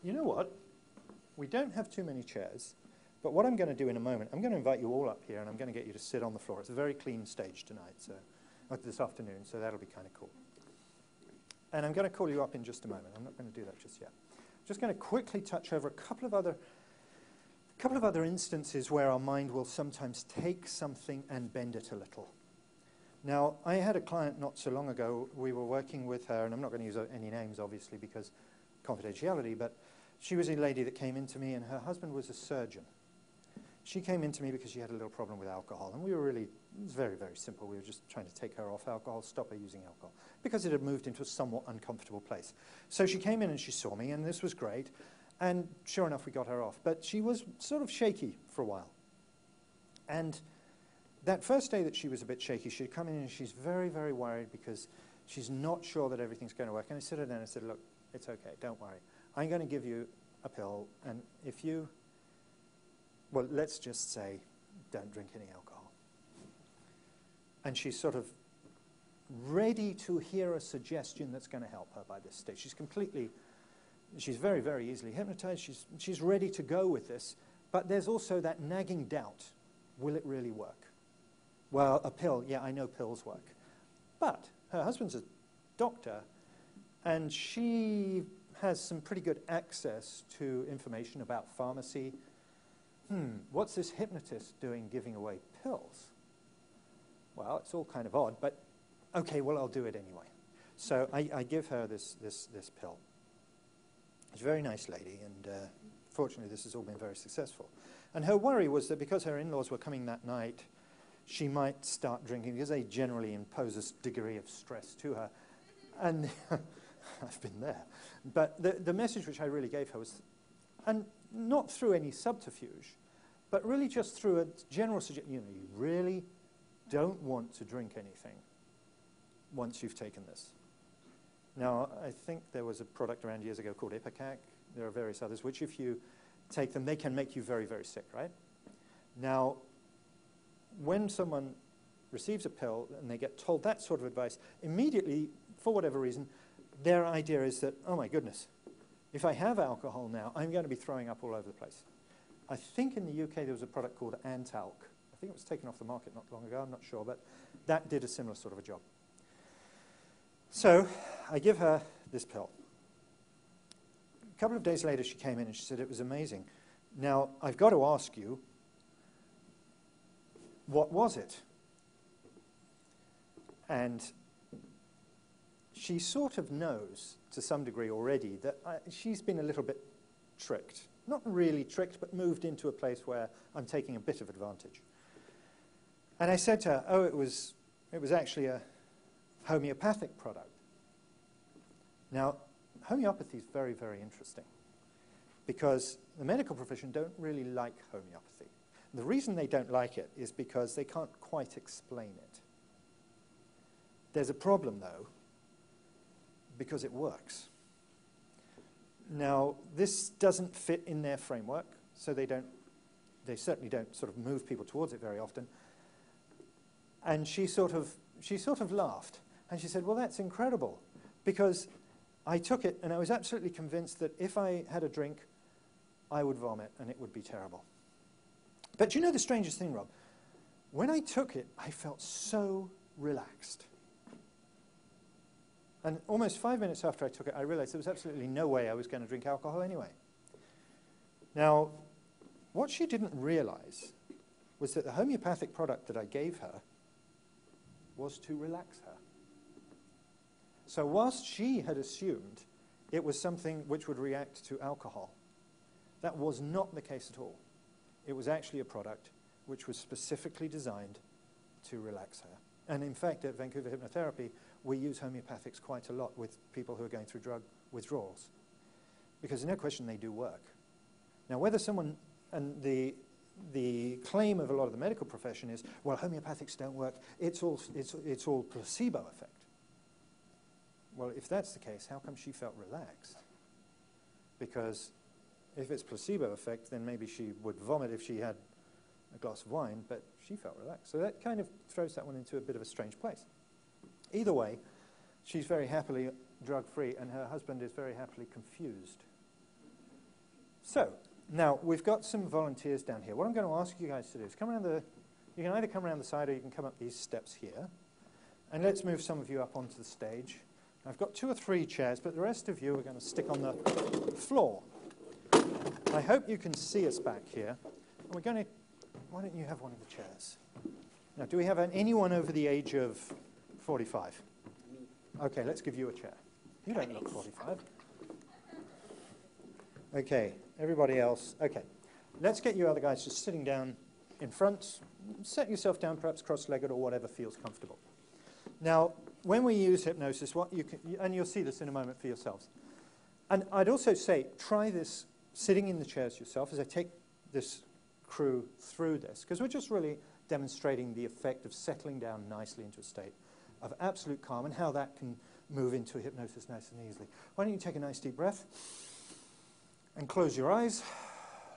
you know what? We don't have too many chairs, but what I'm going to do in a moment, I'm going to invite you all up here, and I'm going to get you to sit on the floor. It's a very clean stage tonight, so this afternoon, so that'll be kind of cool. And I'm going to call you up in just a moment. I'm not going to do that just yet. Just going to quickly touch over a couple of other instances where our mind will sometimes take something and bend it a little. Now, I had a client not so long ago. We were working with her, and I'm not going to use any names, obviously, because confidentiality, but she was a lady that came into me, and her husband was a surgeon. She came into me because she had a little problem with alcohol, and we were really, it was very, very simple. We were just trying to take her off alcohol, stop her using alcohol, because it had moved into a somewhat uncomfortable place. So she came in and she saw me, and this was great, and sure enough, we got her off. But she was sort of shaky for a while. And that first day that she was a bit shaky, she'd come in and she's very, very worried because she's not sure that everything's going to work. And I sit her down and I said, look, it's okay, don't worry. I'm going to give you a pill, and if you, well, let's just say, don't drink any alcohol. And she's sort of ready to hear a suggestion that's going to help her by this stage. She's very, very easily hypnotized. She's ready to go with this, but there's also that nagging doubt. Will it really work? Well, a pill, yeah, I know pills work. But her husband's a doctor, and she has some pretty good access to information about pharmacy. What's this hypnotist doing giving away pills? Well, it's all kind of odd, but okay, well, I'll do it anyway. So I give her this pill. She's a very nice lady, and fortunately this has all been very successful. And her worry was that because her in-laws were coming that night, she might start drinking, because they generally impose a degree of stress to her. And I've been there. But the message which I really gave her was, and not through any subterfuge, but really just through a general suggestion, you really don't want to drink anything once you've taken this. Now, I think there was a product around years ago called Ipecac. There are various others, which if you take them, they can make you very, very sick, right? Now, when someone receives a pill and they get told that sort of advice, immediately, for whatever reason, their idea is that, oh my goodness, if I have alcohol now, I'm going to be throwing up all over the place. I think in the UK there was a product called Antalc. I think it was taken off the market not long ago, I'm not sure, but that did a similar sort of a job. So I give her this pill. A couple of days later she came in and she said it was amazing. Now, I've got to ask you, what was it? And she sort of knows, to some degree already, that she's been a little bit tricked. Not really tricked, but moved into a place where I'm taking a bit of advantage. And I said to her, oh, it was actually a homeopathic product. Now, homeopathy is very, very interesting, because the medical profession don't really like homeopathy. The reason they don't like it is because they can't quite explain it. There's a problem, though, because it works. Now, this doesn't fit in their framework, so they certainly don't sort of move people towards it very often. And she sort of laughed, and she said, well, that's incredible, because I took it, and I was absolutely convinced that if I had a drink, I would vomit, and it would be terrible. But you know the strangest thing, Rob? When I took it, I felt so relaxed. And almost 5 minutes after I took it, I realized there was absolutely no way I was going to drink alcohol anyway. Now, what she didn't realize was that the homeopathic product that I gave her was to relax her. So whilst she had assumed it was something which would react to alcohol, that was not the case at all. It was actually a product which was specifically designed to relax her. And in fact, at Vancouver Hypnotherapy, we use homeopathics quite a lot with people who are going through drug withdrawals, because there's no question they do work. Now, whether someone, and the claim of a lot of the medical profession is, well, homeopathics don't work, it's all placebo effect. Well, if that's the case, how come she felt relaxed? Because if it's placebo effect, then maybe she would vomit if she had a glass of wine, but she felt relaxed. So that kind of throws that one into a bit of a strange place. Either way, she's very happily drug-free, and her husband is very happily confused. So, now we've got some volunteers down here. What I'm going to ask you guys to do is come around you can either come around the side or you can come up these steps here. And let's move some of you up onto the stage. I've got 2 or 3 chairs, but the rest of you are going to stick on the floor. I hope you can see us back here. And we're going to, why don't you have one of the chairs? Now, do we have anyone over the age of 45? Okay, let's give you a chair. You don't look 45. Okay, everybody else. Okay, let's get you other guys just sitting down in front. Set yourself down, perhaps cross-legged or whatever feels comfortable. Now, when we use hypnosis, what you can, and you'll see this in a moment for yourselves. And I'd also say, try this sitting in the chairs yourself as I take this crew through this, because we're just really demonstrating the effect of settling down nicely into a state of absolute calm and how that can move into hypnosis nice and easily. Why don't you take a nice deep breath and close your eyes,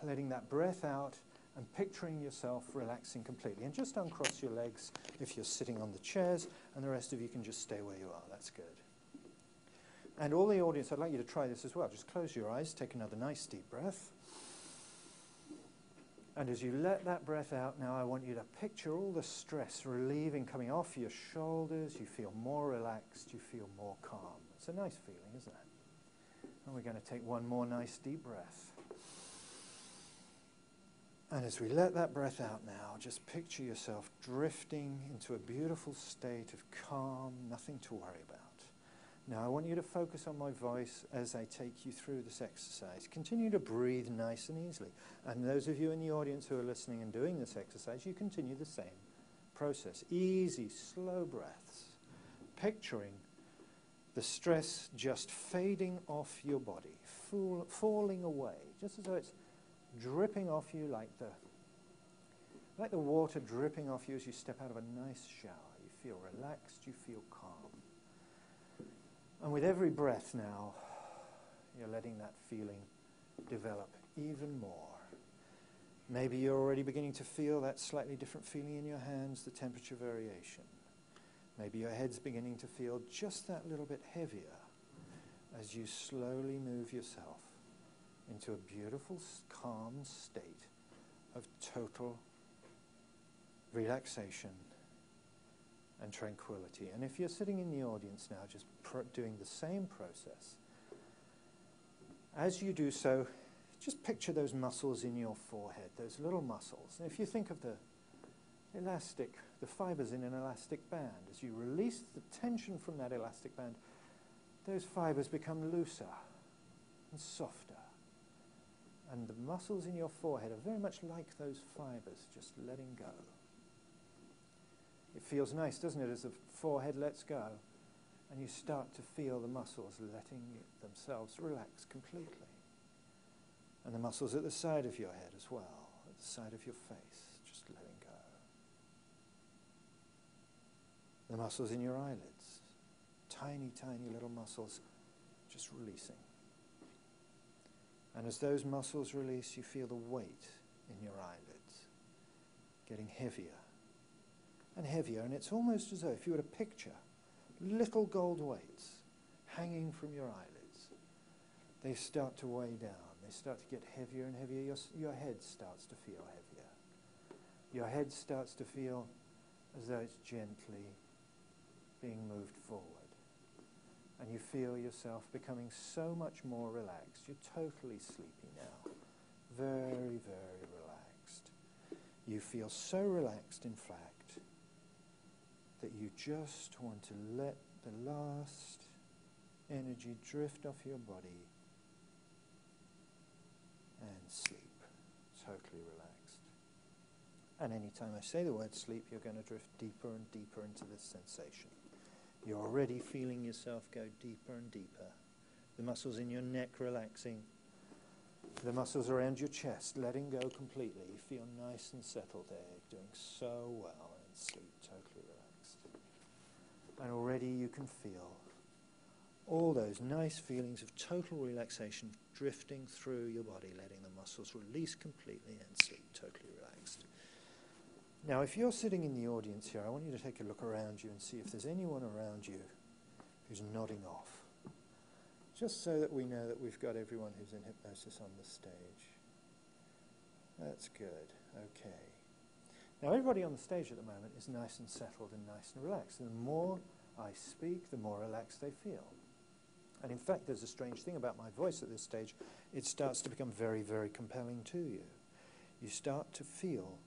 letting that breath out and picturing yourself relaxing completely. And just uncross your legs if you're sitting on the chairs, and the rest of you can just stay where you are. That's good. And all the audience, I'd like you to try this as well. Just close your eyes, take another nice deep breath. And as you let that breath out now, I want you to picture all the stress relieving, coming off your shoulders. You feel more relaxed, you feel more calm. It's a nice feeling, isn't it? And we're going to take one more nice deep breath. And as we let that breath out now, just picture yourself drifting into a beautiful state of calm, nothing to worry about. Now I want you to focus on my voice as I take you through this exercise. Continue to breathe nice and easily. And those of you in the audience who are listening and doing this exercise, you continue the same process. Easy, slow breaths, picturing the stress just fading off your body, falling away, just as though it's dripping off you like the water dripping off you as you step out of a nice shower. You feel relaxed, you feel calm. And with every breath now, you're letting that feeling develop even more. Maybe you're already beginning to feel that slightly different feeling in your hands, the temperature variation. Maybe your head's beginning to feel just that little bit heavier as you slowly move yourself into a beautiful, calm state of total relaxation and tranquility. And if you're sitting in the audience now, just doing the same process, as you do so, just picture those muscles in your forehead, those little muscles. And if you think of the fibers in an elastic band, as you release the tension from that elastic band, those fibers become looser and softer. And the muscles in your forehead are very much like those fibers, just letting go. It feels nice, doesn't it, as the forehead lets go, and you start to feel the muscles letting themselves relax completely. And the muscles at the side of your head as well, at the side of your face, just letting go. The muscles in your eyelids, tiny, tiny little muscles, just releasing. And as those muscles release, you feel the weight in your eyelids getting heavier and heavier. And it's almost as though if you were to picture little gold weights hanging from your eyelids, they start to weigh down. They start to get heavier and heavier. Your head starts to feel heavier. Your head starts to feel as though it's gently being moved forward. And you feel yourself becoming so much more relaxed. You're totally sleepy now. Very, very relaxed. You feel so relaxed, in fact, that you just want to let the last energy drift off your body and sleep. Totally relaxed. And anytime I say the word sleep, you're going to drift deeper and deeper into this sensation. You're already feeling yourself go deeper and deeper. The muscles in your neck relaxing. The muscles around your chest letting go completely. You feel nice and settled there, doing so well, and sleep totally relaxed. And already you can feel all those nice feelings of total relaxation drifting through your body, letting the muscles release completely and sleep totally relaxed. Now, if you're sitting in the audience here, I want you to take a look around you and see if there's anyone around you who's nodding off. just so that we know that we've got everyone who's in hypnosis on the stage. That's good. Okay. Now everybody on the stage at the moment is nice and settled and nice and relaxed. And the more I speak, the more relaxed they feel. And in fact, there's a strange thing about my voice at this stage. It starts to become very, very compelling to you. You start to feel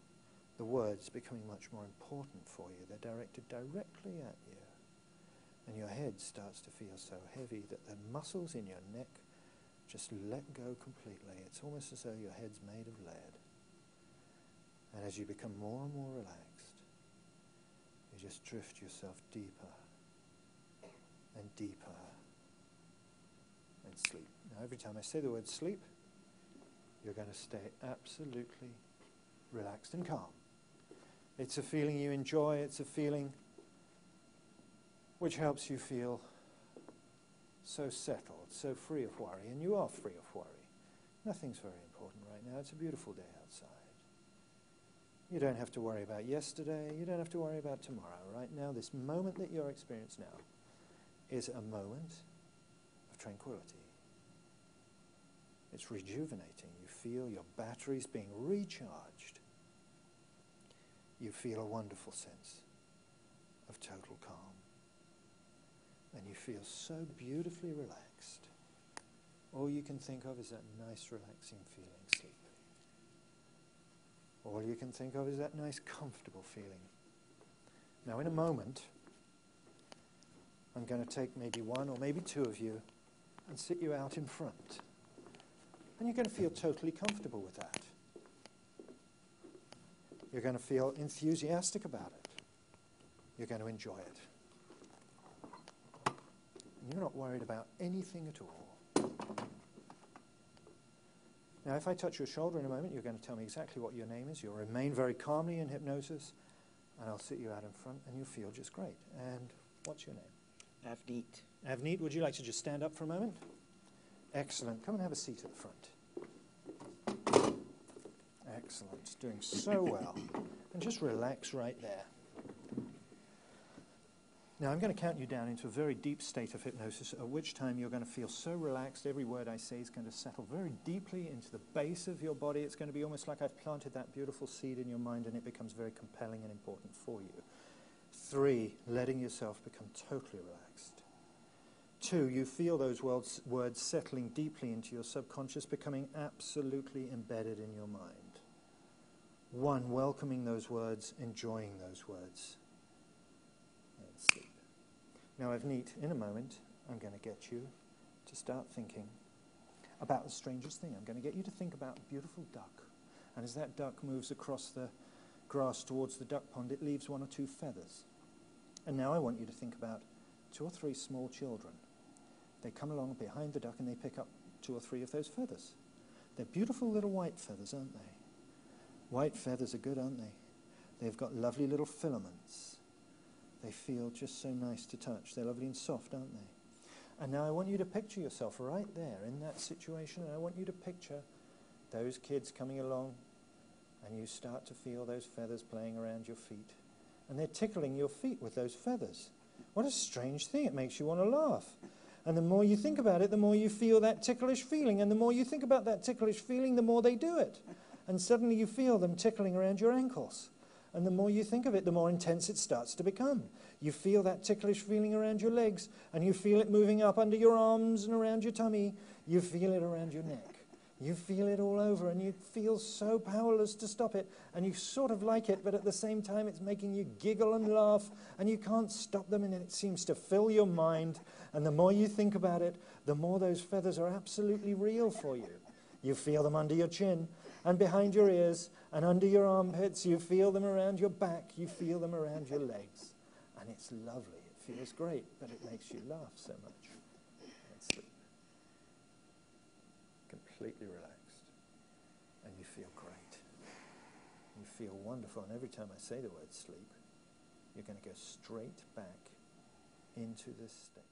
the words becoming much more important for you. They're directed directly at you. And your head starts to feel so heavy that the muscles in your neck just let go completely. It's almost as though your head's made of lead. And as you become more and more relaxed, you just drift yourself deeper and deeper and sleep. Now every time I say the word sleep, you're going to stay absolutely relaxed and calm. It's a feeling you enjoy. It's a feeling which helps you feel so settled, so free of worry. And you are free of worry. Nothing's very important right now. It's a beautiful day outside. You don't have to worry about yesterday. You don't have to worry about tomorrow. Right now, this moment that you're experiencing now is a moment of tranquility. It's rejuvenating. You feel your batteries being recharged. You feel a wonderful sense of total calm. And you feel so beautifully relaxed. All you can think of is that nice, relaxing feeling, sleep. All you can think of is that nice, comfortable feeling. Now, in a moment, I'm going to take maybe one or maybe two of you and sit you out in front. And you're going to feel totally comfortable with that. You're going to feel enthusiastic about it. You're going to enjoy it. And you're not worried about anything at all. Now, if I touch your shoulder in a moment, you're going to tell me exactly what your name is. You'll remain very calmly in hypnosis, and I'll sit you out in front, and you'll feel just great. And what's your name? Avneet. Avneet, would you like to just stand up for a moment? Excellent. Come and have a seat at the front. Excellent. Doing so well. And just relax right there. Now, I'm going to count you down into a very deep state of hypnosis, at which time you're going to feel so relaxed, every word I say is going to settle very deeply into the base of your body. It's going to be almost like I've planted that beautiful seed in your mind, and it becomes very compelling and important for you. 3, letting yourself become totally relaxed. 2, you feel those words settling deeply into your subconscious, becoming absolutely embedded in your mind. 1, welcoming those words, enjoying those words. And sleep. Now, Avneet, in a moment, I'm going to get you to start thinking about the strangest thing. I'm going to get you to think about a beautiful duck. And as that duck moves across the grass towards the duck pond, it leaves 1 or 2 feathers. And now I want you to think about 2 or 3 small children. They come along behind the duck and they pick up 2 or 3 of those feathers. They're beautiful little white feathers, aren't they? White feathers are good, aren't they? They've got lovely little filaments. They feel just so nice to touch. They're lovely and soft, aren't they? And now I want you to picture yourself right there in that situation, and I want you to picture those kids coming along, and you start to feel those feathers playing around your feet. And they're tickling your feet with those feathers. What a strange thing. It makes you want to laugh. And the more you think about it, the more you feel that ticklish feeling. And the more you think about that ticklish feeling, the more they do it. And suddenly you feel them tickling around your ankles. And the more you think of it, the more intense it starts to become. You feel that ticklish feeling around your legs, and you feel it moving up under your arms and around your tummy. You feel it around your neck. You feel it all over, and you feel so powerless to stop it. And you sort of like it, but at the same time, it's making you giggle and laugh, and you can't stop them, and it seems to fill your mind. And the more you think about it, the more those feathers are absolutely real for you. You feel them under your chin, and behind your ears, and under your armpits. You feel them around your back. You feel them around your legs. And it's lovely. It feels great, but it makes you laugh so much. And sleep. Completely relaxed. And you feel great. You feel wonderful. And every time I say the word sleep, you're going to go straight back into this state.